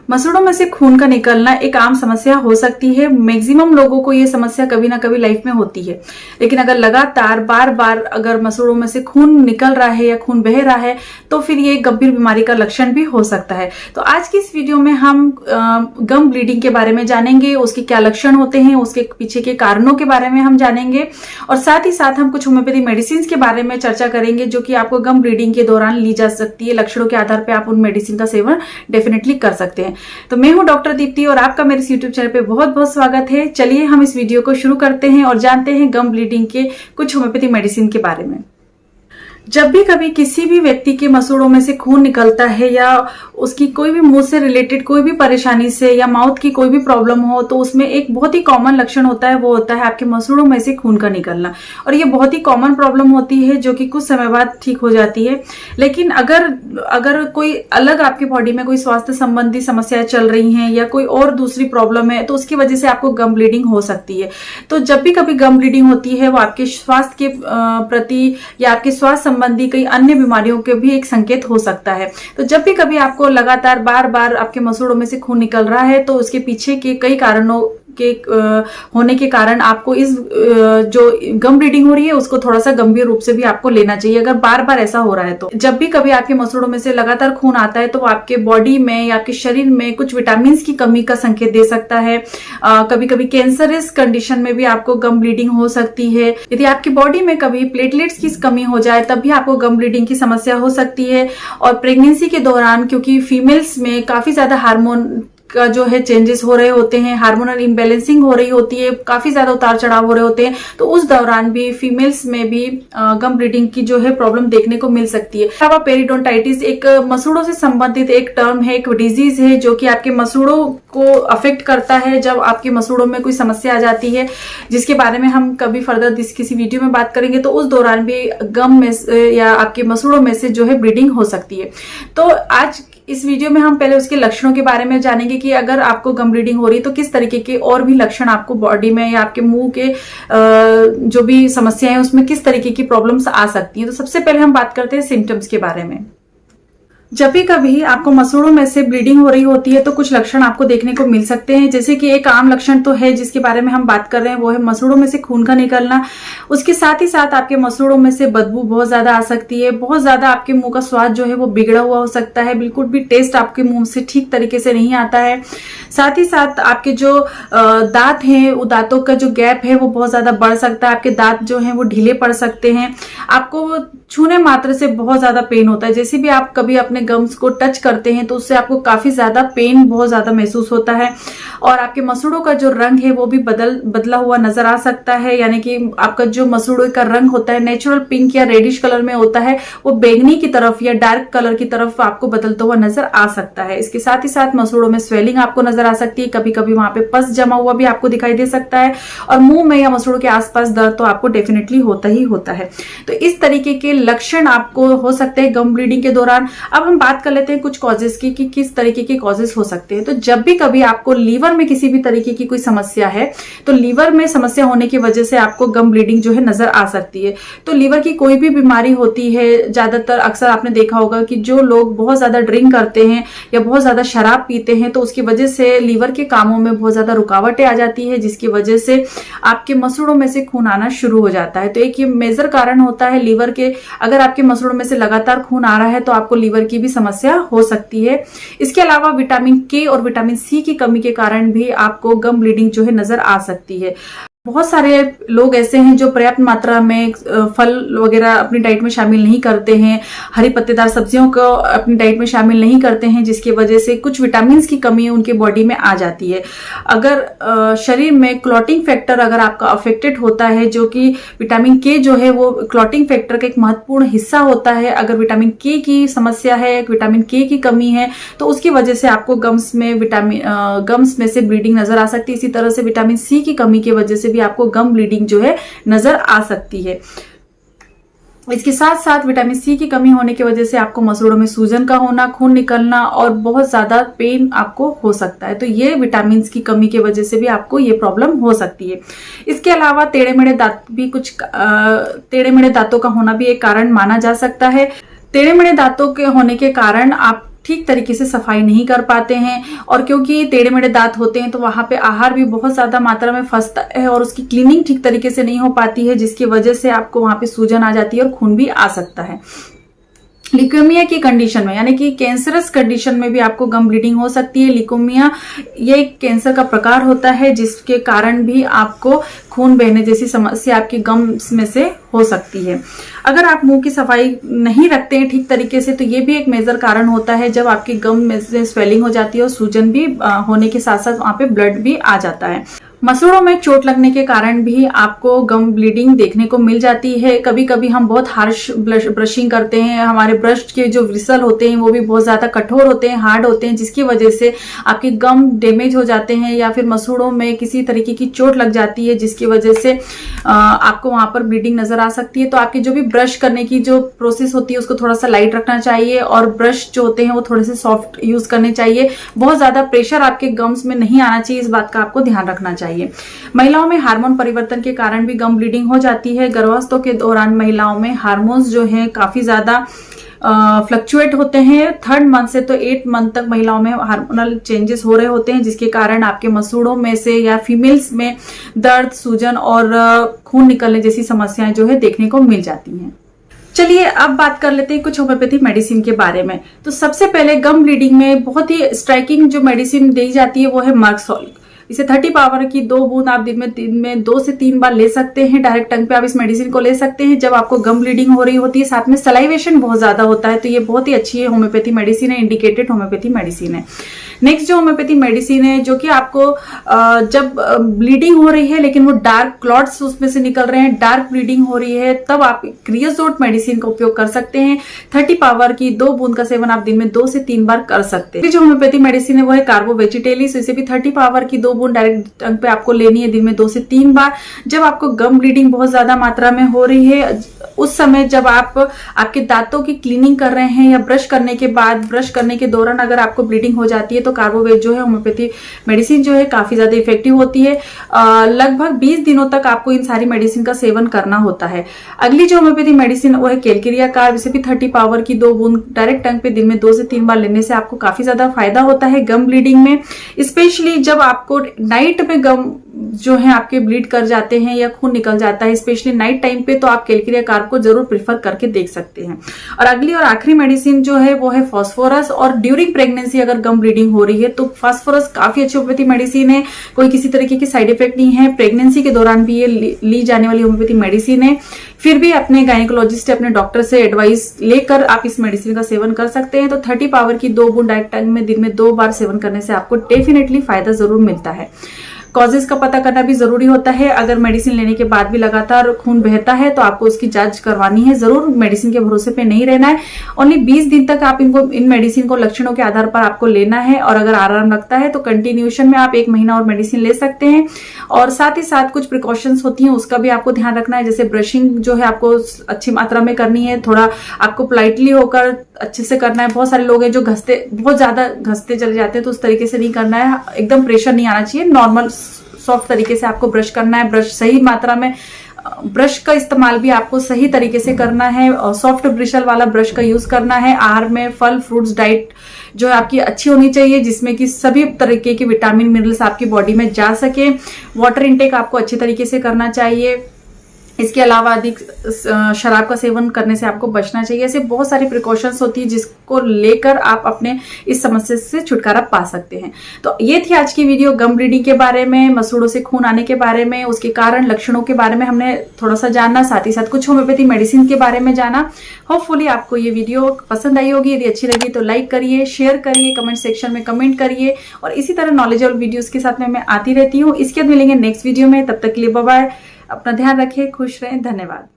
मसूड़ों में से खून का निकलना एक आम समस्या हो सकती है। मैक्सिमम लोगों को ये समस्या कभी ना कभी लाइफ में होती है, लेकिन अगर लगातार बार बार अगर मसूड़ों में से खून निकल रहा है या खून बह रहा है तो फिर ये एक गंभीर बीमारी का लक्षण भी हो सकता है। तो आज की इस वीडियो में हम गम ब्लीडिंग के बारे में जानेंगे, उसके क्या लक्षण होते हैं, उसके पीछे के कारणों के बारे में हम जानेंगे और साथ ही साथ हम कुछ होम्योपैथी मेडिसिन के बारे में चर्चा करेंगे जो कि आपको गम ब्लीडिंग के दौरान ली जा सकती है। लक्षणों के आधार पर आप उन मेडिसिन का सेवन डेफिनेटली कर सकते हैं। तो मैं हूं डॉक्टर दीप्ति और आपका मेरे यूट्यूब चैनल पे बहुत बहुत स्वागत है। चलिए हम इस वीडियो को शुरू करते हैं और जानते हैं गम ब्लीडिंग के कुछ होम्योपैथी मेडिसिन के बारे में। जब भी कभी किसी भी व्यक्ति के मसूड़ों में से खून निकलता है या उसकी कोई भी मुंह से रिलेटेड कोई भी परेशानी से या माउथ की कोई भी प्रॉब्लम हो तो उसमें एक बहुत ही कॉमन लक्षण होता है, वो होता है आपके मसूड़ों में से खून का निकलना। और ये बहुत ही कॉमन प्रॉब्लम होती है जो कि कुछ समय बाद ठीक हो जाती है। लेकिन अगर कोई अलग आपके बॉडी में कोई स्वास्थ्य संबंधी समस्याएं चल रही हैं या कोई और दूसरी प्रॉब्लम है तो उसकी वजह से आपको गम ब्लीडिंग हो सकती है। तो जब भी कभी गम ब्लीडिंग होती है वो आपके स्वास्थ्य के प्रति या आपके स्वास्थ्य संबंधी कई अन्य बीमारियों के भी एक संकेत हो सकता है। तो जब भी कभी आपको लगातार बार बार आपके मसूड़ों में से खून निकल रहा है तो उसके पीछे के कई कारणों के होने के कारण आपको इस जो गम ब्लीडिंग हो रही है उसको थोड़ा सा गंभीर रूप से भी आपको लेना चाहिए। अगर बार बार ऐसा हो रहा है तो जब भी कभी आपके मसूड़ों में से लगातार खून आता है तो आपके बॉडी में या आपके शरीर में कुछ विटामिन की कमी का संकेत दे सकता है। कभी कभी कैंसरस कंडीशन में भी आपको गम ब्लीडिंग हो सकती है। यदि आपकी बॉडी में कभी प्लेटलेट्स की कमी हो जाए तब भी आपको गम ब्लीडिंग की समस्या हो सकती है। और प्रेगनेंसी के दौरान क्योंकि फीमेल्स में काफी ज्यादा हार्मोन का जो है चेंजेस हो रहे होते हैं, हार्मोनल इम्बैलेंसिंग हो रही होती है, काफी ज्यादा उतार चढ़ाव हो रहे होते हैं, तो उस दौरान भी फीमेल्स में भी गम ब्लीडिंग की जो है प्रॉब्लम देखने को मिल सकती है। पेरिडोंटाइटिस एक मसूड़ों से संबंधित एक टर्म है, एक डिजीज है जो कि आपके मसूड़ों को अफेक्ट करता है। जब आपके मसूड़ों में कोई समस्या आ जाती है जिसके बारे में हम कभी फर्दर किसी वीडियो में बात करेंगे, तो उस दौरान भी गम में या आपके मसूड़ों में से जो है ब्लीडिंग हो सकती है। तो आज इस वीडियो में हम पहले उसके लक्षणों के बारे में जानेंगे कि अगर आपको गम ब्लीडिंग हो रही है तो किस तरीके के और भी लक्षण आपको बॉडी में या आपके मुंह के जो भी समस्याएं हैं उसमें किस तरीके की प्रॉब्लम्स आ सकती हैं। तो सबसे पहले हम बात करते हैं सिम्टम्स के बारे में। जब भी कभी आपको मसूड़ों में से ब्लीडिंग हो रही होती है तो कुछ लक्षण आपको देखने को मिल सकते हैं। जैसे कि एक आम लक्षण तो है जिसके बारे में हम बात कर रहे हैं, वो है मसूड़ों में से खून का निकलना। उसके साथ ही साथ आपके मसूड़ों में से बदबू बहुत ज्यादा आ सकती है। बहुत ज्यादा आपके मुंह का स्वाद जो है वो बिगड़ा हुआ हो सकता है, बिल्कुल भी टेस्ट आपके मुंह से ठीक तरीके से नहीं आता है। साथ ही साथ आपके जो दांत हैं, वो दांतों का जो गैप है वो बहुत ज्यादा बढ़ सकता है। आपके दांत जो है वो ढीले पड़ सकते हैं। आपको छूने मात्र से बहुत ज्यादा पेन होता है। जैसे भी आप कभी अपने गम्स को टच करते हैं तो उससे आपको काफी ज्यादा पेन बहुत ज्यादा महसूस होता है। और आपके मसूड़ों का जो रंग है वो भी बदला हुआ नजर आ सकता है, यानी कि आपका जो मसूड़ों का रंग होता है नेचुरल पिंक या रेडिश कलर में होता है, वो बैंगनी की तरफ या डार्क कलर की तरफ आपको बदलता हुआ नजर आ सकता है। इसके साथ ही साथ मसूड़ों में स्वेलिंग आपको नजर आ सकती है। कभी कभी वहां पे पस जमा हुआ भी आपको दिखाई दे सकता है। और मुंह में या मसूड़ों के आसपास दर्द तो आपको डेफिनेटली होता ही होता है। तो इस तरीके के लक्षण आपको हो सकते हैं गम ब्लीडिंग के दौरान। अब हम बात कर लेते हैं कुछ कॉजेस की कि किस तरीके के कॉजेस हो सकते हैं। तो जब भी कभी आपको लीवर में किसी भी तरीके की कोई समस्या है तो लीवर में समस्या होने की वजह से आपको गम ब्लीडिंग जो है नजर आ सकती है। तो लीवर की कोई भी बीमारी होती है, ज्यादातर अक्सर आपने देखा होगा कि जो लोग बहुत ज्यादा ड्रिंक करते हैं या बहुत ज्यादा शराब पीते हैं तो उसकी वजह से लीवर के कामों में बहुत ज्यादा रुकावटें आ जाती है, जिसकी वजह से आपके मसूड़ों में से खून आना शुरू हो जाता है। तो एक ये मेजर कारण होता है लीवर के। अगर आपके मसूड़ों में से लगातार खून आ रहा है तो आपको लीवर की भी समस्या हो सकती है। इसके अलावा विटामिन के और विटामिन सी की कमी के कारण भी आपको गम ब्लीडिंग जो है नजर आ सकती है। बहुत सारे लोग ऐसे हैं जो पर्याप्त मात्रा में फल वगैरह अपनी डाइट में शामिल नहीं करते हैं, हरी पत्तेदार सब्जियों को अपनी डाइट में शामिल नहीं करते हैं, जिसकी वजह से कुछ विटामिन की कमी उनके बॉडी में आ जाती है। अगर शरीर में क्लॉटिंग फैक्टर अगर आपका अफेक्टेड होता है, जो कि विटामिन के जो है वो क्लॉटिंग फैक्टर का एक महत्वपूर्ण हिस्सा होता है, अगर विटामिन के की समस्या है, विटामिन के की कमी है तो उसकी वजह से आपको गम्स में से ब्लीडिंग नजर आ सकती है। इसी तरह से विटामिन सी की कमी की वजह से भी आपको गम ब्लीडिंग जो है नजर आ सकती है। इसके साथ साथ विटामिन सी की कमी होने की वजह से आपको मसूड़ों में सूजन का होना, खून निकलना और बहुत ज्यादा पेन आपको हो सकता है। तो ये विटामिन की कमी की वजह से भी आपको ये प्रॉब्लम हो सकती है। इसके अलावा टेढ़े मेढ़े दांत भी टेढ़े मेढ़े दांतों का होना भी एक कारण माना जा सकता है। टेढ़े मेढ़े दांतों के होने के कारण आप ठीक तरीके से सफाई नहीं कर पाते हैं, और क्योंकि टेढ़े मेढ़े दांत होते हैं तो वहां पे आहार भी बहुत ज्यादा मात्रा में फंसता है और उसकी क्लीनिंग ठीक तरीके से नहीं हो पाती है, जिसकी वजह से आपको वहां पे सूजन आ जाती है और खून भी आ सकता है। ल्यूकेमिया की कंडीशन में, यानी कि कैंसरस कंडीशन में भी आपको गम ब्लीडिंग हो सकती है। ल्यूकेमिया ये एक कैंसर का प्रकार होता है जिसके कारण भी आपको खून बहने जैसी समस्या आपकी गम्स में से हो सकती है। अगर आप मुंह की सफाई नहीं रखते हैं ठीक तरीके से तो ये भी एक मेजर कारण होता है, जब आपकी गम में से स्वेलिंग हो जाती है और सूजन भी होने के साथ साथ वहां पे ब्लड भी आ जाता है। मसूड़ों में चोट लगने के कारण भी आपको गम ब्लीडिंग देखने को मिल जाती है। कभी कभी हम बहुत हार्श ब्रशिंग करते हैं, हमारे ब्रश के जो ब्रिसल होते हैं वो भी बहुत ज्यादा कठोर होते हैं, हार्ड होते हैं, जिसकी वजह से आपके गम डैमेज हो जाते हैं या फिर मसूड़ों में किसी तरीके की चोट लग जाती है, जिसकी वजह से आपको वहां पर ब्लीडिंग नजर आ सकती है। तो आपकी जो भी ब्रश करने की जो प्रोसेस होती है उसको थोड़ा सा लाइट रखना चाहिए और ब्रश जो होते हैं वो थोड़े से सॉफ्ट यूज करने चाहिए। बहुत ज्यादा प्रेशर आपके गम्स में नहीं आना चाहिए, इस बात का आपको ध्यान रखना चाहिए। महिलाओं में हार्मोन परिवर्तन के कारण भी गम ब्लीडिंग हो जाती है। गर्भावस्था के दौरान महिलाओं में हार्मोन्स जो है काफी ज्यादा फ्लक्चुएट होते हैं। 3rd मंथ से तो 8 मंथ तक महिलाओं में हार्मोनल चेंजेस हो रहे होते हैं, जिसके कारण आपके मसूड़ों में से या फीमेल्स में दर्द, सूजन और खून निकलने जैसी समस्याएं जो है देखने को मिल जाती हैं। चलिए अब बात कर लेते हैं कुछ होम्योपैथिक मेडिसिन के बारे में। तो सबसे पहले गम ब्लीडिंग में बहुत ही स्ट्राइकिंग जो मेडिसिन दी जाती है वो है मर्कसोल। इसे 30 पावर की 2 बूंद आप दिन में 2 से 3 बार ले सकते हैं। डायरेक्ट टंग पे आप इस मेडिसिन को ले सकते हैं जब आपको गम ब्लीडिंग हो रही होती है, साथ में सलाइवेशन बहुत ज्यादा होता है, तो ये बहुत ही अच्छी होम्योपैथी मेडिसिन है, इंडिकेटेड होम्योपैथी मेडिसिन है। नेक्स्ट जो होम्योपैथी मेडिसिन है जो कि आपको जब ब्लीडिंग हो रही है लेकिन वो डार्क क्लॉट्स उसमें से निकल रहे हैं, डार्क ब्लीडिंग हो रही है, तब आप क्रियाजोट मेडिसिन का उपयोग कर सकते हैं। 30 पावर की 2 बूंद का सेवन आप दिन में 2 से 3 बार कर सकते हैं। जो होम्योपैथी मेडिसिन है वो है कार्बो वेजिटेलिस। इसे भी 30 पावर की 2 बूंद डायरेक्ट टंग पे आपको लेनी है दिन में 2 से 3 बार। जब आपको गम ब्लीडिंग बहुत ज्यादा मात्रा में हो रही है उस समय, जब आप आपके दांतों की क्लीनिंग कर रहे हैं या ब्रश करने के बाद, ब्रश करने के दौरान अगर आपको ब्लीडिंग हो जाती है तो कार्बोवेज जो है होम्योपैथी मेडिसिन जो है काफी ज्यादा इफेक्टिव होती है। लगभग 20 दिनों तक आपको इन सारी मेडिसिन का सेवन करना होता है। अगली जो होम्योपैथी मेडिसिन वो है कैलकेरिया कार्ब। इसे भी 30 पावर की 2 बूंद डायरेक्ट टंग पे दिन में 2 से 3 बार लेने से आपको काफी ज्यादा फायदा होता है गम ब्लीडिंग में। स्पेशली जब आपको नाइट में गम जो है आपके ब्लीड कर जाते हैं या खून निकल जाता है, स्पेशली नाइट टाइम पे, तो आप कैलकेरिया कार्ब को जरूर प्रीफर करके देख सकते हैं। और अगली और आखिरी मेडिसिन जो है वो है फास्फोरस। और ड्यूरिंग प्रेगनेंसी अगर गम ब्लीडिंग हो रही है तो फास्फोरस काफी अच्छी होम्योपैथी मेडिसिन है, कोई किसी तरीके की साइड इफेक्ट नहीं है। प्रेगनेंसी के दौरान भी ये ली जाने वाली होम्योपैथी मेडिसिन है। फिर भी अपने गायनेकोलॉजिस्ट, अपने डॉक्टर से एडवाइस लेकर आप इस मेडिसिन का सेवन कर सकते हैं। तो 30 पावर की 2 बूंद डायरेक्ट टंग में दिन में 2 बार सेवन करने से आपको डेफिनेटली फायदा जरूर मिलता है। कॉजेज का पता करना भी जरूरी होता है। अगर मेडिसिन लेने के बाद भी लगातार खून बहता है तो आपको उसकी जांच करवानी है जरूर, मेडिसिन के भरोसे पे नहीं रहना है। ओनली 20 दिन तक आप इन मेडिसिन को लक्षणों के आधार पर आपको लेना है, और अगर आराम लगता है तो कंटिन्यूएशन में आप 1 महीना और मेडिसिन ले सकते हैं। और साथ ही साथ कुछ प्रिकॉशंस होती हैं उसका भी आपको ध्यान रखना है, जैसे ब्रशिंग जो है आपको अच्छी मात्रा में करनी है, थोड़ा आपको पोलाइटली होकर अच्छे से करना है। बहुत सारे लोग हैं जो बहुत ज्यादा घसते चले जाते हैं, तो उस तरीके से नहीं करना है, एकदम प्रेशर नहीं आना चाहिए, नॉर्मल सॉफ्ट तरीके से आपको ब्रश करना है। ब्रश सही मात्रा में, ब्रश का इस्तेमाल भी आपको सही तरीके से करना है और सॉफ्ट ब्रिशल वाला ब्रश का यूज करना है। आहार में फल फ्रूट्स डाइट जो है आपकी अच्छी होनी चाहिए, जिसमें कि सभी तरीके के विटामिन मिनरल्स आपकी बॉडी में जा सके। वाटर इंटेक आपको अच्छे तरीके से करना चाहिए। इसके अलावा अधिक शराब का सेवन करने से आपको बचना चाहिए। ऐसे बहुत सारी प्रिकॉशंस होती है जिसको लेकर आप अपने इस समस्या से छुटकारा पा सकते हैं। तो ये थी आज की वीडियो गम ब्लीडिंग के बारे में, मसूड़ों से खून आने के बारे में, उसके कारण, लक्षणों के बारे में हमने थोड़ा सा जाना, साथ ही साथ कुछ होम्योपैथी मेडिसिन के बारे में जाना। होपफुली आपको ये वीडियो पसंद आई होगी। यदि अच्छी लगी तो लाइक करिए, शेयर करिए, कमेंट सेक्शन में कमेंट करिए, और इसी तरह नॉलेजेबल वीडियोज के साथ में मैं आती रहती हूँ। इसके बाद मिलेंगे नेक्स्ट वीडियो में, तब तक के लिए बाय बाय। अपना ध्यान रखें, खुश रहें, धन्यवाद।